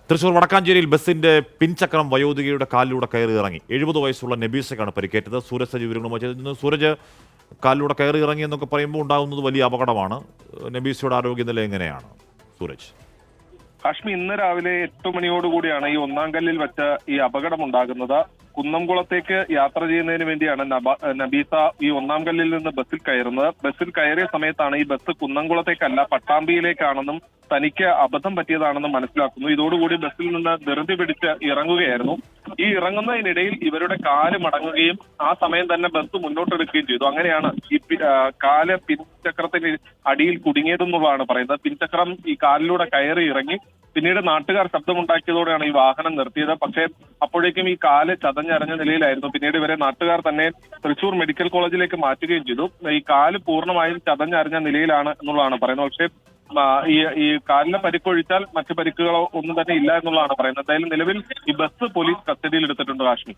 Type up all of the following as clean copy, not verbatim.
തൃശൂർ വടക്കാഞ്ചേരിയിൽ ബസിന്റെ പിൻചക്രം വയോധികയുടെ കാലിലൂടെ കയറി ഇറങ്ങി. 70 വയസ്സുള്ള നബീസക്കാണ് പരിക്കേറ്റത്. സൂരജ് സജീവ് വിവരങ്ങളുമായി ചേരുന്നു. സൂരജ്, കാലിലൂടെ കയറി ഇറങ്ങി എന്നൊക്കെ പറയുമ്പോൾ ഉണ്ടാകുന്നത് വലിയ അപകടമാണ്. നബീസയുടെ ആരോഗ്യനില എങ്ങനെയാണ് സൂരജ്? കാശ്മീർ ഇന്ന് രാവിലെ 8 മണിയോടുകൂടിയാണ് ഈ ഒന്നാം കല്ലിൽ വെച്ച ഈ അപകടം ഉണ്ടാകുന്നത്. കുന്നംകുളത്തേക്ക് യാത്ര ചെയ്യുന്നതിന് വേണ്ടിയാണ് നബീസ ഈ ഒന്നാം കല്ലിൽ നിന്ന് ബസ്സിൽ കയറുന്നത്. ബസ്സിൽ കയറിയ സമയത്താണ് ഈ ബസ് കുന്നംകുളത്തേക്കല്ല പട്ടാമ്പിയിലേക്കാണെന്നും തനിക്ക് അബദ്ധം പറ്റിയതാണെന്നും മനസ്സിലാക്കുന്നു. ഇതോടുകൂടി ബസ്സിൽ നിന്ന് ധൃതി പിടിച്ച് ഇറങ്ങുകയായിരുന്നു. ഈ ഇറങ്ങുന്നതിനിടയിൽ ഇവരുടെ കാല് മടങ്ങുകയും ആ സമയം തന്നെ ബസ് മുന്നോട്ടെടുക്കുകയും ചെയ്തു. അങ്ങനെയാണ് ഈ കാല് പിൻചക്രത്തിന് അടിയിൽ കുടുങ്ങിയതെന്നുള്ളതാണ് പറയുന്നത്. പിൻചക്രം ഈ കാലിലൂടെ കയറി ഇറങ്ങി. പിന്നീട് നാട്ടുകാർ ശബ്ദമുണ്ടാക്കിയതോടെയാണ് ഈ വാഹനം നിർത്തിയത്. പക്ഷേ അപ്പോഴേക്കും ഈ കാല് ചതഞ്ഞരഞ്ഞ നിലയിലായിരുന്നു. പിന്നീട് ഇവരെ നാട്ടുകാർ തന്നെ തൃശൂർ മെഡിക്കൽ കോളേജിലേക്ക് മാറ്റുകയും ചെയ്തു. ഈ കാല് പൂർണ്ണമായും ചതഞ്ഞരഞ്ഞ നിലയിലാണ് എന്നുള്ളതാണ് പറയുന്നത്. പക്ഷേ ഈ കാലിന് പരിക്കൊഴിച്ചാൽ മറ്റു പരിക്കുകളോ ഒന്നും തന്നെ ഇല്ല എന്നുള്ളതാണ് പറയുന്നത്. എന്തായാലും നിലവിൽ ഈ ബസ് പോലീസ് കസ്റ്റഡിയിൽ എടുത്തിട്ടുണ്ട് കാശ്മീർ.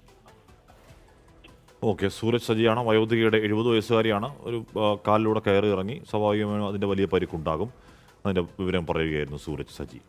ഓക്കെ, സൂരജ് സജിയാണ്. വയോധികയുടെ 70 വയസ്സുകാരിയാണ്. ഒരു കാലിലൂടെ കയറി ഇറങ്ങി. സ്വാഭാവികമായും അതിൻ്റെ വലിയ പരിക്കുണ്ടാകും. അതിൻ്റെ വിവരം പറയുകയായിരുന്നു സൂരജ് സജി.